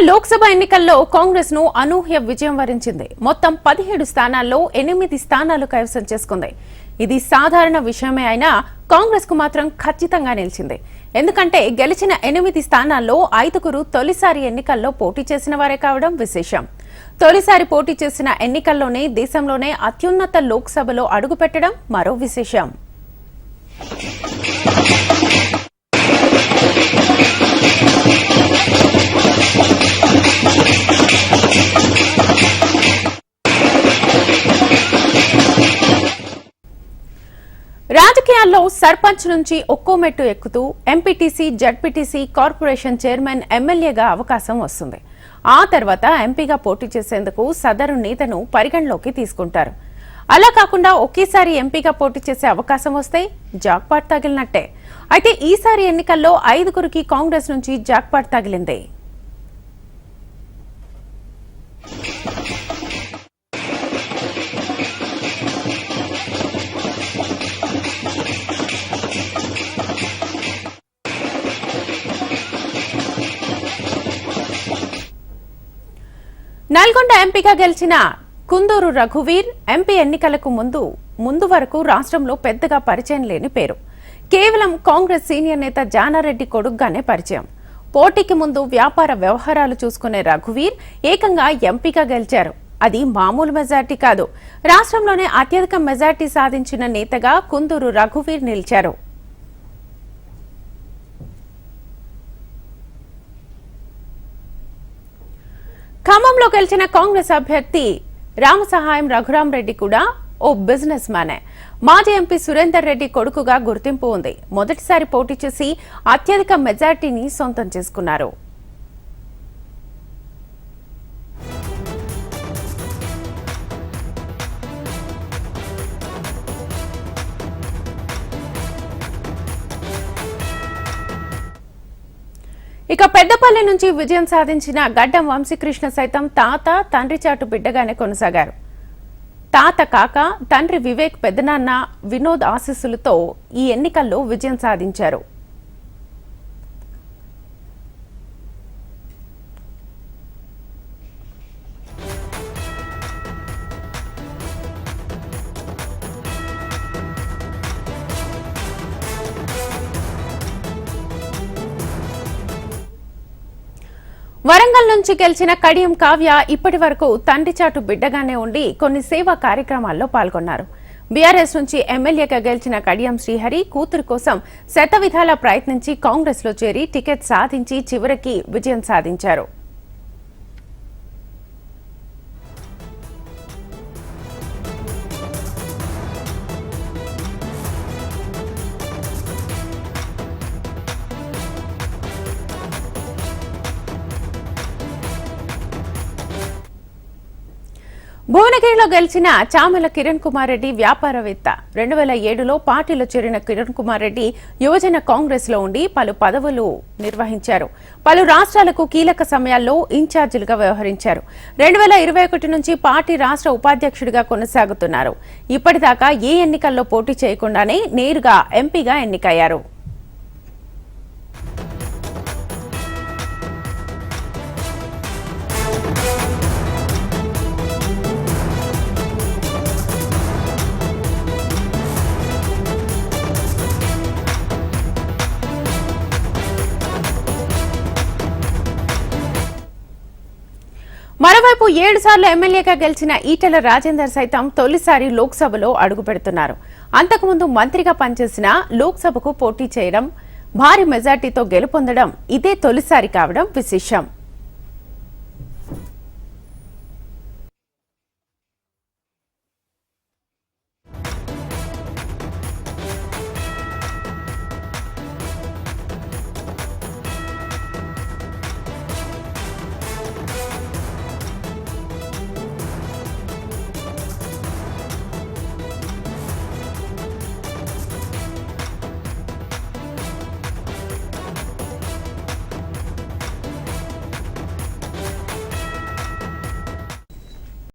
లోక్సభ ఎన్నికల్లో కాంగ్రెస్ ను అనూహ్య విజయం వరించింది. మొత్తం 17 స్థానాల్లో 8 స్థానాలు కైవసం చేసుకుంది. ఇది సాధారణ విషయమే అయినా కాంగ్రెస్ కు మాత్రం ఖచ్చితంగా నిలిచింది. ఎందుకంటే గెలిచిన 8 స్థానాల్లో 5గురు తొలిసారి ఎన్నికల్లో పోటీ చేసిన వారే కావడం విశేషం. తొలిసారి పోటీ చేసిన ఎన్నికల్లోనే దేశంలోనే అత్యున్నత లోక్సభలో అడుగుపెట్టడం మరో విశేషం. రాజకీయాల్లో సర్పంచ్ నుంచి ఒక్కో మెట్టు ఎక్కుతూ ఎంపీటీసీ, జడ్పీటీసీ, కార్పొరేషన్ చైర్మన్, ఎమ్మెల్యేగా అవకాశం వస్తుంది. ఆ తర్వాత ఎంపీగా పోటీ చేసేందుకు సదరు నేతను పరిగణలోకి తీసుకుంటారు. అలా కాకుండా ఒకేసారి ఎంపీగా పోటీ చేసే అవకాశం వస్తే జాక్పాట్ తగిలినట్టే. అయితే ఈసారి ఎన్నికల్లో 5గురికి కాంగ్రెస్ నుంచి జాక్పాట్ తగిలింది. నల్గొండ ఎంపీగా గెలిచిన కుందూరు రఘువీర్ ఎంపీ ఎన్నికలకు ముందు వరకు రాష్ట్రంలో పెద్దగా పరిచయం లేని పేరు. కేవలం కాంగ్రెస్ సీనియర్ నేత జానారెడ్డి కొడుకుగానే పరిచయం. పోటీకి ముందు వ్యాపార వ్యవహారాలు చూసుకునే రఘువీర్ ఏకంగా ఎంపీగా గెలిచారు. అది మామూలు మెజార్టీ కాదు. రాష్ట్రంలోనే అత్యధిక మెజార్టీ సాధించిన నేతగా కుందూరు రఘువీర్ నిలిచారు. ఖమ్మంలో గెలిచిన కాంగ్రెస్ అభ్యర్థి రామసహాయం రఘురామరెడ్డి కూడా ఓ బిజినెస్ మ్యానే. మాజీ ఎంపీ సురేందర్ రెడ్డి కొడుకుగా గుర్తింపు ఉంది. మొదటిసారి పోటీ చేసి అత్యధిక మెజార్టీని సొంతం చేసుకున్నారు. ఇక పెద్దపల్లి నుంచి విజయం సాధించిన గడ్డం వంశీకృష్ణ సైతం తాత, తండ్రి చాటు బిడ్డగానే కొనసాగారు. తాత కాక తండ్రి వివేక్, పెద్దనాన్న వినోద్ ఆశీస్సులతో ఈ ఎన్నికల్లో విజయం సాధించారు. వరంగల్ నుంచి గెలిచిన కడియం కావ్య ఇప్పటి వరకు తండ్రి చాటు బిడ్డగానే ఉండి కొన్ని సేవా కార్యక్రమాల్లో పాల్గొన్నారు. బీఆర్ఎస్ నుంచి ఎమ్మెల్యేగా గెలిచిన కడియం శ్రీహరి కూతురు కోసం శతవిధాలా ప్రయత్నించి కాంగ్రెస్ లో చేరి టికెట్ సాధించి చివరికి విజయం సాధించారు. భువనగిరిలో గెలిచిన చామల కిరణ్ కుమార్ రెడ్డి వ్యాపారవేత్త. 2007లో పార్టీలో చేరిన కిరణ్ కుమార్ రెడ్డి యువజన కాంగ్రెస్ లో ఉండి పలు పదవులు నిర్వహించారు. పలు రాష్ట్రాలకు కీలక సమయాల్లో ఇన్ఛార్జీలుగా వ్యవహరించారు. 2021 నుంచి పార్టీ రాష్ట్ర ఉపాధ్యక్షుడిగా కొనసాగుతున్నారు. ఇప్పటిదాకా ఏ ఎన్నికల్లో పోటీ చేయకుండానే నేరుగా ఎంపీగా ఎన్నికయ్యారు. మరోవైపు 7 సార్లు ఎమ్మెల్యేగా గెలిచిన ఈటెల రాజేందర్ సైతం తొలిసారి లోక్సభలో అడుగుపెడుతున్నారు. అంతకుముందు మంత్రిగా పనిచేసిన లోక్సభకు పోటీ చేయడం, భారీ మెజార్టీతో గెలుపొందడం ఇదే తొలిసారి కావడం విశేషం.